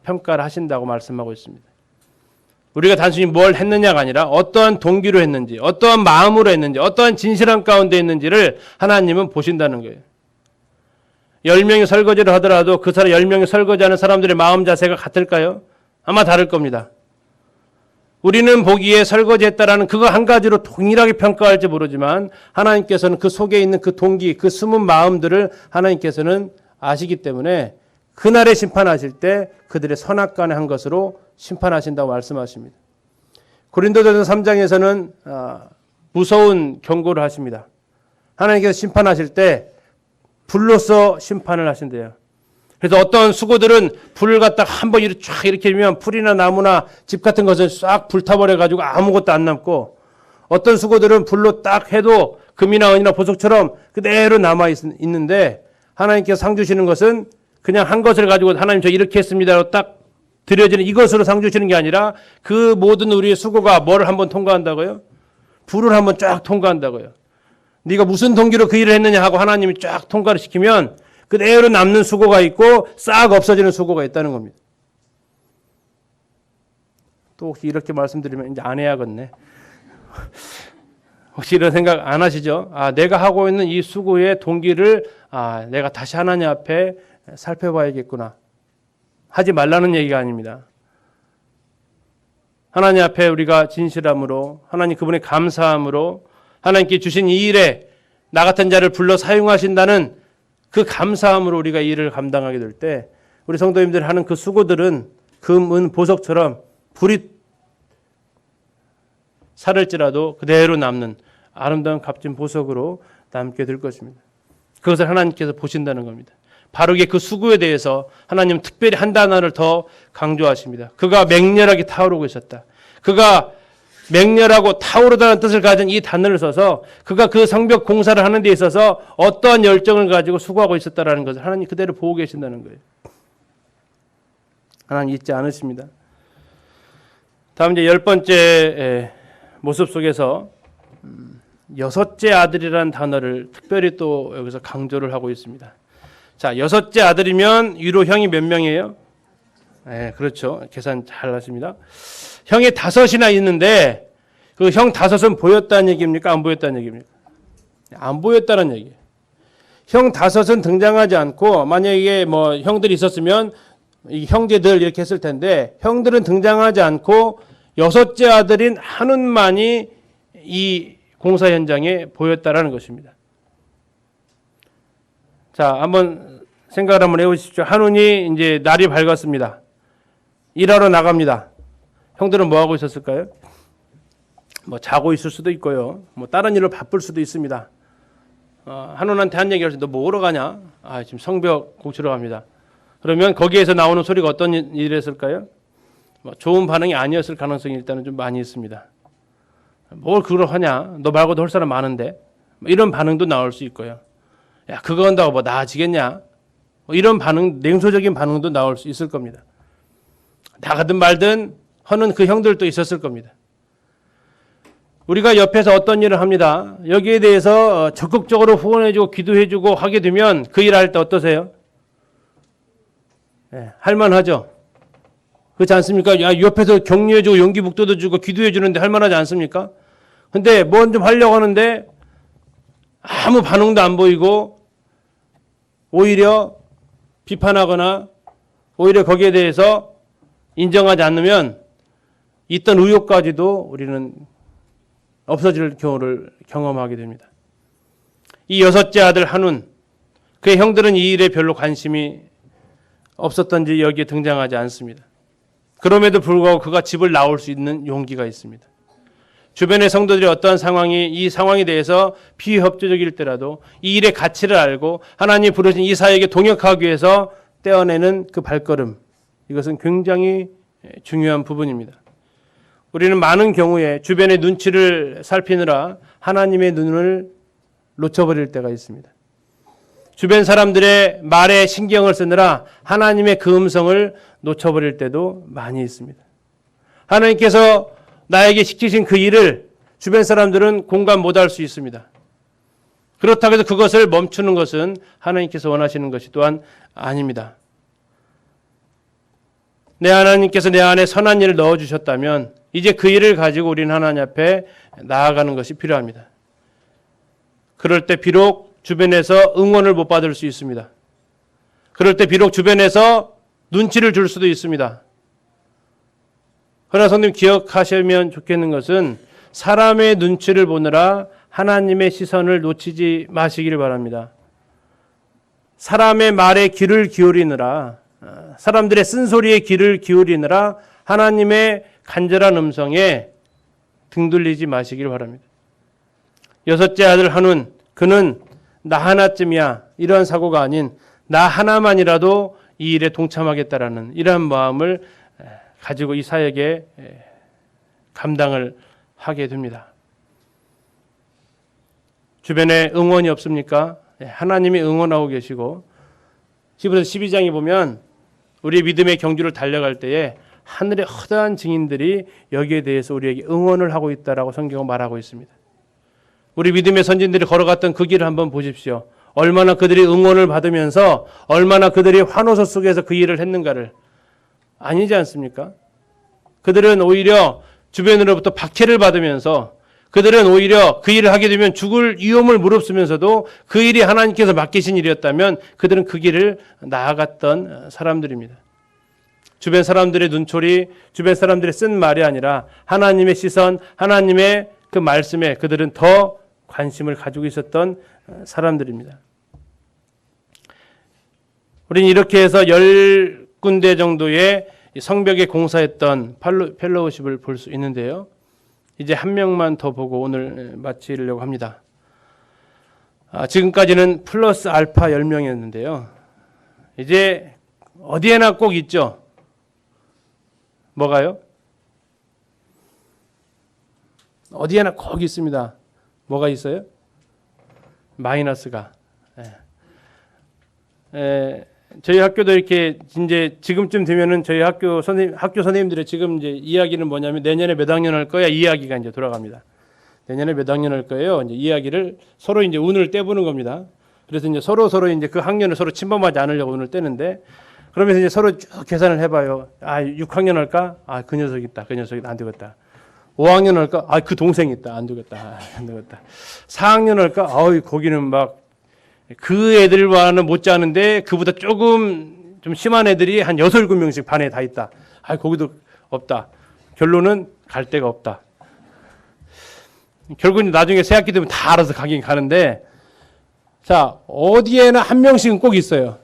평가를 하신다고 말씀하고 있습니다. 우리가 단순히 뭘 했느냐가 아니라 어떠한 동기로 했는지, 어떠한 마음으로 했는지, 어떠한 진실한 가운데 있는지를 하나님은 보신다는 거예요. 10명이 설거지를 하더라도 그 사람 10명이 설거지하는 사람들의 마음 자세가 같을까요? 아마 다를 겁니다. 우리는 보기에 설거지했다라는 그거 한 가지로 동일하게 평가할지 모르지만 하나님께서는 그 속에 있는 그 동기, 그 숨은 마음들을 하나님께서는 아시기 때문에 그날에 심판하실 때 그들의 선악간에 한 것으로 심판하신다고 말씀하십니다. 고린도전서 3장에서는 무서운 경고를 하십니다. 하나님께서 심판하실 때 불로서 심판을 하신대요. 그래서 어떤 수고들은 불을 갖다가 한번 이렇게 밀면 풀이나 나무나 집 같은 것은 싹 불타버려가지고 아무것도 안 남고, 어떤 수고들은 불로 딱 해도 금이나 은이나 보석처럼 그대로 남아 있는데, 하나님께서 상 주시는 것은 그냥 한 것을 가지고 하나님 저 이렇게 했습니다라고 딱 드려지는 이것으로 상 주시는 게 아니라 그 모든 우리의 수고가 뭐를 한번 통과한다고요? 불을 한번 쫙 통과한다고요. 네가 무슨 동기로 그 일을 했느냐 하고 하나님이 쫙 통과를 시키면 그대로 남는 수고가 있고 싹 없어지는 수고가 있다는 겁니다. 또 혹시 이렇게 말씀드리면 이제 안 해야겠네. 혹시 이런 생각 안 하시죠? 내가 하고 있는 이 수고의 동기를 내가 다시 하나님 앞에 살펴봐야겠구나. 하지 말라는 얘기가 아닙니다. 하나님 앞에 우리가 진실함으로, 하나님 그분의 감사함으로, 하나님께 주신 이 일에 나 같은 자를 불러 사용하신다는 그 감사함으로 우리가 이 일을 감당하게 될 때, 우리 성도님들이 하는 그 수고들은 금, 은, 보석처럼 불이 살을지라도 그대로 남는 아름다운 값진 보석으로 남게 될 것입니다. 그것을 하나님께서 보신다는 겁니다. 바로게 그 수고에 대해서 하나님 특별히 한 단어를 더 강조하십니다. 그가 맹렬하게 타오르고 있었다. 그가 맹렬하고 타오르다는 뜻을 가진 이 단어를 써서 그가 그 성벽 공사를 하는 데 있어서 어떠한 열정을 가지고 수고하고 있었다라는 것을 하나님 그대로 보고 계신다는 거예요. 하나님 잊지 않으십니다. 다음 이제 10번째 모습 속에서 여섯째 아들이라는 단어를 특별히 또 여기서 강조를 하고 있습니다. 자, 여섯째 아들이면 위로 형이 몇 명이에요? 네, 그렇죠. 계산 잘 하십니다. 형이 5이나 있는데 그 형 5은 보였다는 얘기입니까? 안 보였다는 얘기입니까? 안 보였다는 얘기예요. 형 5은 등장하지 않고, 만약에 뭐 형들이 있었으면 이 형제들 이렇게 했을 텐데, 형들은 등장하지 않고 여섯째 아들인 한운만이 이 공사 현장에 보였다라는 것입니다. 자, 한번 생각을 한번 해보십시오. 한운이 이제 날이 밝았습니다. 일하러 나갑니다. 형들은 뭐 하고 있었을까요? 뭐 자고 있을 수도 있고요. 뭐 다른 일로 바쁠 수도 있습니다. 한운한테 한 얘기를 해서 너 뭐 하러 가냐? 지금 성벽 고치러 갑니다. 그러면 거기에서 나오는 소리가 어떤 일이었을까요? 뭐 좋은 반응이 아니었을 가능성이 일단은 좀 많이 있습니다. 뭘 그걸 하냐? 너 말고도 할 사람 많은데. 뭐 이런 반응도 나올 수 있고요. 야, 그거 한다고 뭐 나아지겠냐? 뭐 이런 반응, 냉소적인 반응도 나올 수 있을 겁니다. 나가든 말든 하는 그 형들도 있었을 겁니다. 우리가 옆에서 어떤 일을 합니다. 여기에 대해서 적극적으로 후원해주고 기도해주고 하게 되면 그 일을 할 때 어떠세요? 할만하죠. 그렇지 않습니까? 야, 옆에서 격려해주고 용기 북돋아주고 기도해주는데 할만하지 않습니까? 근데 뭔 좀 하려고 하는데 아무 반응도 안 보이고 오히려 비판하거나 오히려 거기에 대해서 인정하지 않으면 있던 의욕까지도 우리는 없어질 경우를 경험하게 됩니다. 이 여섯째 아들 한운, 그의 형들은 이 일에 별로 관심이 없었던지 여기에 등장하지 않습니다. 그럼에도 불구하고 그가 집을 나올 수 있는 용기가 있습니다. 주변의 성도들이 어떠한 상황이 이 상황에 대해서 비협조적일 때라도 이 일의 가치를 알고 하나님이 부르신 이 사역에 동역하기 위해서 떼어내는 그 발걸음, 이것은 굉장히 중요한 부분입니다. 우리는 많은 경우에 주변의 눈치를 살피느라 하나님의 눈을 놓쳐버릴 때가 있습니다. 주변 사람들의 말에 신경을 쓰느라 하나님의 그 음성을 놓쳐버릴 때도 많이 있습니다. 하나님께서 나에게 시키신 그 일을 주변 사람들은 공감 못할 수 있습니다. 그렇다고 해서 그것을 멈추는 것은 하나님께서 원하시는 것이 또한 아닙니다. 내 하나님께서 내 안에 선한 일을 넣어주셨다면 이제 그 일을 가지고 우리는 하나님 앞에 나아가는 것이 필요합니다. 그럴 때 비록 주변에서 응원을 못 받을 수 있습니다. 그럴 때 비록 주변에서 눈치를 줄 수도 있습니다. 그러나 성도님 기억하시면 좋겠는 것은 사람의 눈치를 보느라 하나님의 시선을 놓치지 마시기를 바랍니다. 사람의 말에 귀를 기울이느라, 사람들의 쓴소리에 귀를 기울이느라 하나님의 간절한 음성에 등 돌리지 마시길 바랍니다. 여섯째 아들 한운, 그는 나 하나쯤이야, 이런 사고가 아닌 나 하나만이라도 이 일에 동참하겠다라는 이러한 마음을 가지고 이 사역에 감당을 하게 됩니다. 주변에 응원이 없습니까? 하나님이 응원하고 계시고, 히브리서 12장에 보면 우리의 믿음의 경주를 달려갈 때에 하늘의 허다한 증인들이 여기에 대해서 우리에게 응원을 하고 있다라고 성경은 말하고 있습니다. 우리 믿음의 선진들이 걸어갔던 그 길을 한번 보십시오. 얼마나 그들이 응원을 받으면서 얼마나 그들이 환호소 속에서 그 일을 했는가를. 아니지 않습니까? 그들은 오히려 주변으로부터 박해를 받으면서, 그들은 오히려 그 일을 하게 되면 죽을 위험을 무릅쓰면서도 그 일이 하나님께서 맡기신 일이었다면 그들은 그 길을 나아갔던 사람들입니다. 주변 사람들의 눈초리, 주변 사람들의 쓴 말이 아니라 하나님의 시선, 하나님의 그 말씀에 그들은 더 관심을 가지고 있었던 사람들입니다. 우리는 이렇게 해서 10군데 정도의 성벽에 공사했던 펠로우십을 볼 수 있는데요. 이제 한 명만 더 보고 오늘 마치려고 합니다. 지금까지는 플러스 알파 10명이었는데요. 이제 어디에나 꼭 있죠. 뭐가요? 어디에나 꼭 있습니다. 뭐가 있어요? 마이너스가. 저희 학교도 이렇게 이제 지금쯤 되면은 저희 학교 선생님들의 지금 이제 이야기는 뭐냐면 내년에 몇 학년 할 거야, 이 이야기가 이제 돌아갑니다. 내년에 몇 학년 할 거예요. 이제 이야기를 서로 이제 운을 떼보는 겁니다. 그래서 이제 서로 이제 그 학년을 서로 침범하지 않으려고 운을 떼는데, 그러면서 이제 서로 쭉 계산을 해봐요. 6학년 할까? 그 녀석 있다. 그 녀석이 안 되겠다. 5학년 할까? 그 동생 있다. 안 되겠다. 안 되겠다. 4학년 할까? 거기는 막 그 애들과는 못지않은데 그보다 조금 좀 심한 애들이 한 6, 7명씩 반에 다 있다. 거기도 없다. 결론은 갈 데가 없다. 결국은 나중에 새 학기 되면 다 알아서 가긴 가는데, 자, 어디에나 한 명씩은 꼭 있어요.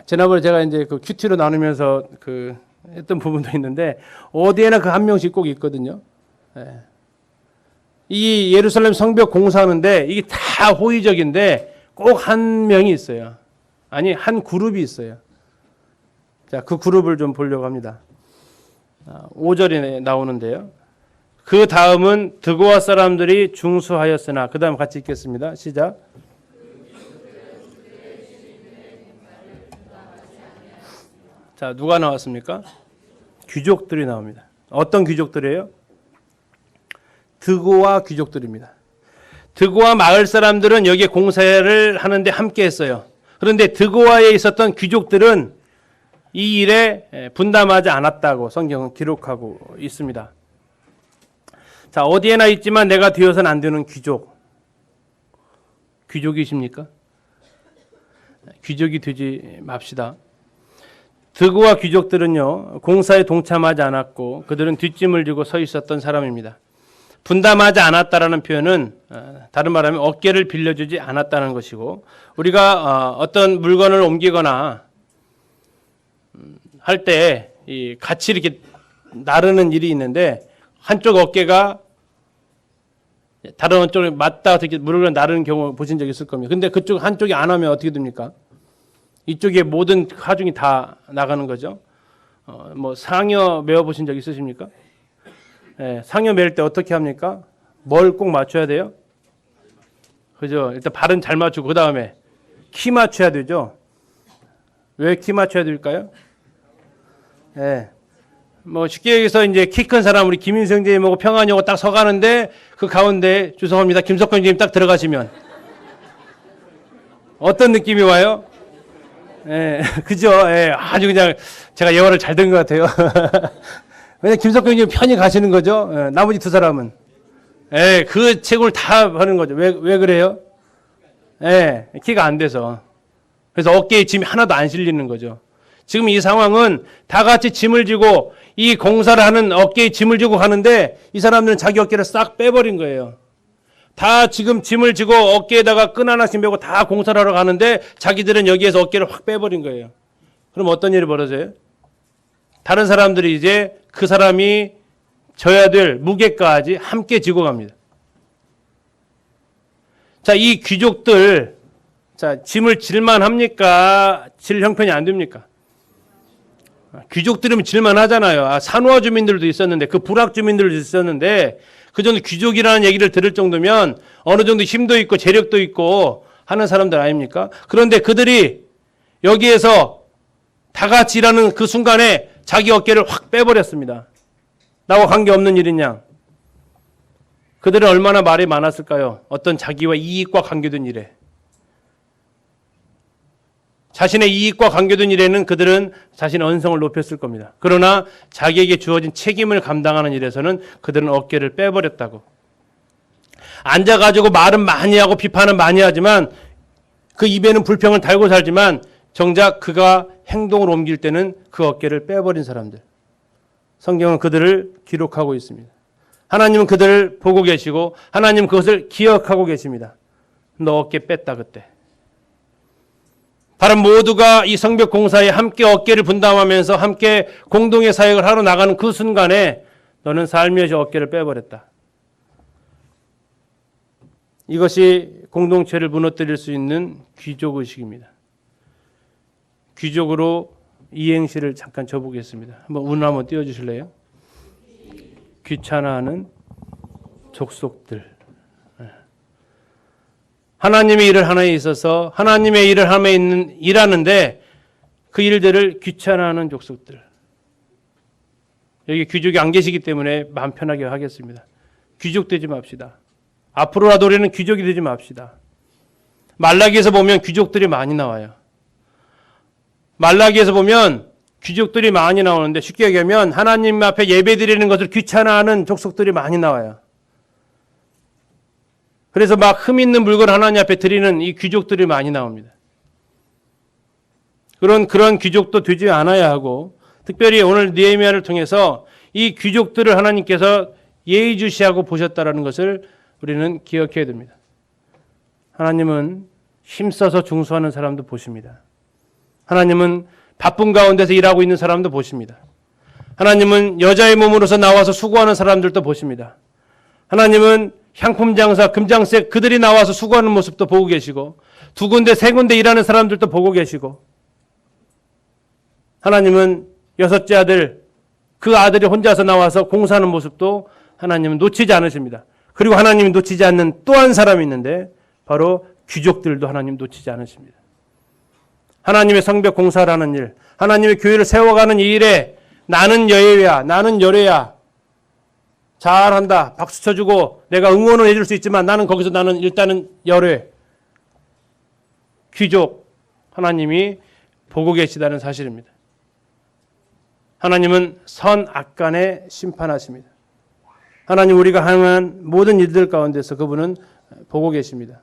지난번에 제가 이제 그 큐티로 나누면서 했던 부분도 있는데, 어디에나 그 한 명씩 꼭 있거든요. 이 예루살렘 성벽 공사하는데 이게 다 호의적인데 꼭 한 명이 있어요. 아니, 한 그룹이 있어요. 자, 그 그룹을 좀 보려고 합니다. 5절에 나오는데요. 그 다음은 드고아 사람들이 중수하였으나, 그 다음 같이 읽겠습니다. 시작. 자, 누가 나왔습니까? 귀족들이 나옵니다. 어떤 귀족들이에요? 드고아 귀족들입니다. 드고아 마을 사람들은 여기에 공사를 하는데 함께 했어요. 그런데 드고아에 있었던 귀족들은 이 일에 분담하지 않았다고 성경은 기록하고 있습니다. 자, 어디에나 있지만 내가 되어서는 안 되는 귀족. 귀족이십니까? 귀족이 되지 맙시다. 드고아 귀족들은요, 공사에 동참하지 않았고 그들은 뒷짐을 지고 서 있었던 사람입니다. 분담하지 않았다라는 표현은 다른 말하면 어깨를 빌려주지 않았다는 것이고, 우리가 어떤 물건을 옮기거나 할 때 같이 이렇게 나르는 일이 있는데 한쪽 어깨가 다른 한쪽에 맞다 어떻게 물건을 나르는 경우 보신 적 있을 겁니다. 근데 그쪽 한쪽이 안 하면 어떻게 됩니까? 이쪽에 모든 하중이 다 나가는 거죠. 뭐 상여 메어 보신 적 있으십니까? 상여 멜 때 어떻게 합니까? 뭘 꼭 맞춰야 돼요? 그죠? 일단 발은 잘 맞추고 그 다음에 키 맞춰야 되죠. 왜 키 맞춰야 될까요? 뭐 쉽게 얘기해서 이제 키 큰 사람 우리 김인수 형제님하고 평안이하고 딱 서가는데 그 가운데 죄송합니다 김석권 형제님 딱 들어가시면 어떤 느낌이 와요? 그죠? 아주 그냥 제가 예화를 잘 든 것 같아요. 왜냐면 김석권 형님 편히 가시는 거죠. 나머지 두 사람은 그 책을 다 하는 거죠. 왜 그래요? 키가 안 돼서. 그래서 어깨에 짐이 하나도 안 실리는 거죠. 지금 이 상황은 다 같이 짐을 지고 이 공사를 하는 어깨에 짐을 지고 가는데 이 사람들은 자기 어깨를 싹 빼버린 거예요. 다 지금 짐을 지고 어깨에다가 끈 하나씩 메고 다 공사를 하러 가는데 자기들은 여기에서 어깨를 확 빼버린 거예요. 그럼 어떤 일이 벌어져요? 다른 사람들이 이제 그 사람이 져야 될 무게까지 함께 지고 갑니다. 자, 이 귀족들, 자, 짐을 질만 합니까? 질 형편이 안 됩니까? 귀족들이면 질만 하잖아요. 산호아 주민들도 있었는데, 그 부락 주민들도 있었는데, 그 정도 귀족이라는 얘기를 들을 정도면 어느 정도 힘도 있고 재력도 있고 하는 사람들 아닙니까? 그런데 그들이 여기에서 다 같이 일하는 그 순간에 자기 어깨를 확 빼버렸습니다. 나와 관계없는 일인 양. 그들은 얼마나 말이 많았을까요? 어떤 자기와 이익과 관계된 일에. 자신의 이익과 관계된 일에는 그들은 자신의 언성을 높였을 겁니다. 그러나 자기에게 주어진 책임을 감당하는 일에서는 그들은 어깨를 빼버렸다고. 앉아가지고 말은 많이 하고 비판은 많이 하지만 그 입에는 불평을 달고 살지만 정작 그가 행동을 옮길 때는 그 어깨를 빼버린 사람들. 성경은 그들을 기록하고 있습니다. 하나님은 그들을 보고 계시고 하나님은 그것을 기억하고 계십니다. 너 어깨 뺐다 그때. 다른 모두가 이 성벽 공사에 함께 어깨를 분담하면서 함께 공동의 사역을 하러 나가는 그 순간에 너는 살며시 어깨를 빼버렸다. 이것이 공동체를 무너뜨릴 수 있는 귀족의식입니다. 귀족으로 이행시를 잠깐 줘보겠습니다. 운 한번 띄워주실래요? 귀찮아하는 족속들. 하나님의 일을 하나에 있어서 하나님의 일을 일하는데 그 일들을 귀찮아하는 족속들. 여기 귀족이 안 계시기 때문에 마음 편하게 하겠습니다. 귀족 되지 맙시다. 앞으로라도 우리는 귀족이 되지 맙시다. 말라기에서 보면 귀족들이 많이 나와요. 말라기에서 보면 귀족들이 많이 나오는데 쉽게 얘기하면 하나님 앞에 예배드리는 것을 귀찮아하는 족속들이 많이 나와요. 그래서 막 흠 있는 물건 하나님 앞에 드리는 이 귀족들이 많이 나옵니다. 그런 귀족도 되지 않아야 하고 특별히 오늘 느헤미야를 통해서 이 귀족들을 하나님께서 예의주시하고 보셨다라는 것을 우리는 기억해야 됩니다. 하나님은 힘써서 중수하는 사람도 보십니다. 하나님은 바쁜 가운데서 일하고 있는 사람도 보십니다. 하나님은 여자의 몸으로서 나와서 수고하는 사람들도 보십니다. 하나님은 향품 장사, 금장색 그들이 나와서 수고하는 모습도 보고 계시고 두 군데, 세 군데 일하는 사람들도 보고 계시고 하나님은 여섯째 아들, 그 아들이 혼자서 나와서 공사하는 모습도 하나님은 놓치지 않으십니다. 그리고 하나님이 놓치지 않는 또 한 사람이 있는데 바로 귀족들도 하나님 놓치지 않으십니다. 하나님의 성벽 공사라는 일, 하나님의 교회를 세워가는 이 일에 나는 여예야, 나는 열애야. 잘한다. 박수 쳐주고 내가 응원을 해줄 수 있지만 나는 일단은 열애. 귀족 하나님이 보고 계시다는 사실입니다. 하나님은 선악간에 심판하십니다. 하나님 우리가 행한 모든 일들 가운데서 그분은 보고 계십니다.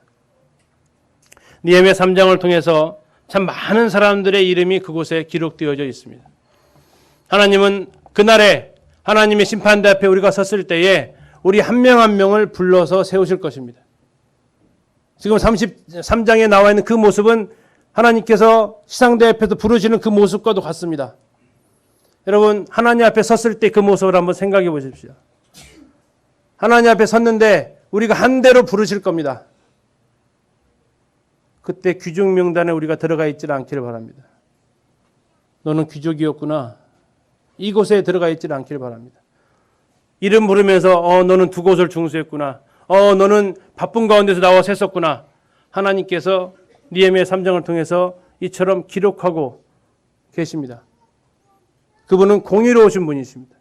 느헤미야 3장을 통해서 참 많은 사람들의 이름이 그곳에 기록되어져 있습니다. 하나님은 그날에 하나님의 심판대 앞에 우리가 섰을 때에 우리 한 명 한 명을 불러서 세우실 것입니다. 지금 33장에 나와 있는 그 모습은 하나님께서 시상대 앞에서 부르시는 그 모습과도 같습니다. 여러분 하나님 앞에 섰을 때 그 모습을 한번 생각해 보십시오. 하나님 앞에 섰는데 우리가 한 대로 부르실 겁니다. 그때 귀족 명단에 우리가 들어가 있지 않기를 바랍니다. 너는 귀족이었구나. 이곳에 들어가 있지 않기를 바랍니다. 이름 부르면서 너는 두 곳을 중수했구나. 너는 바쁜 가운데서 나와 샜었구나. 하나님께서 느헤미야 3장을 통해서 이처럼 기록하고 계십니다. 그분은 공의로우신 분이십니다.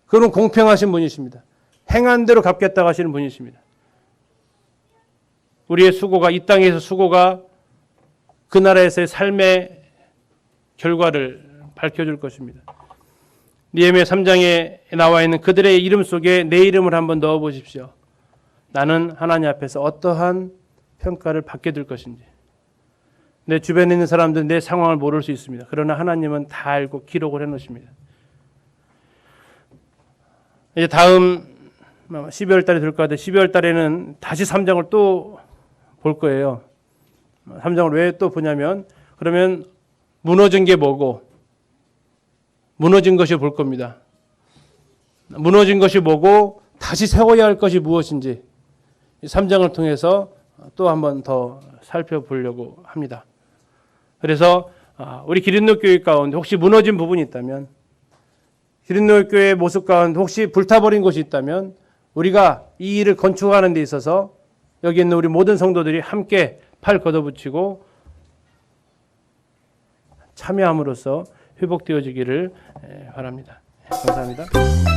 그분은 공평하신 분이십니다. 행한 대로 갚겠다고 하시는 분이십니다. 우리의 수고가 이 땅에서 수고가 그 나라에서의 삶의 결과를 밝혀줄 것입니다. 느헤미야 3장에 나와 있는 그들의 이름 속에 내 이름을 한번 넣어 보십시오. 나는 하나님 앞에서 어떠한 평가를 받게 될 것인지. 내 주변에 있는 사람들은 내 상황을 모를 수 있습니다. 그러나 하나님은 다 알고 기록을 해놓으십니다. 이제 다음 12월 달에 될 것 같아요. 12월 달에는 다시 3장을 또 볼 거예요. 3장을 왜 또 보냐면 그러면 무너진 게 뭐고 무너진 것이 볼 겁니다. 무너진 것이 뭐고 다시 세워야 할 것이 무엇인지 이 3장을 통해서 또 한 번 더 살펴보려고 합니다. 그래서 우리 기린노 교회 가운데 혹시 무너진 부분이 있다면, 기린노 교회의 모습 가운데 혹시 불타버린 곳이 있다면 우리가 이 일을 건축하는 데 있어서 여기 있는 우리 모든 성도들이 함께 팔 걷어붙이고 참여함으로써 회복되어지기를 바랍니다. 감사합니다.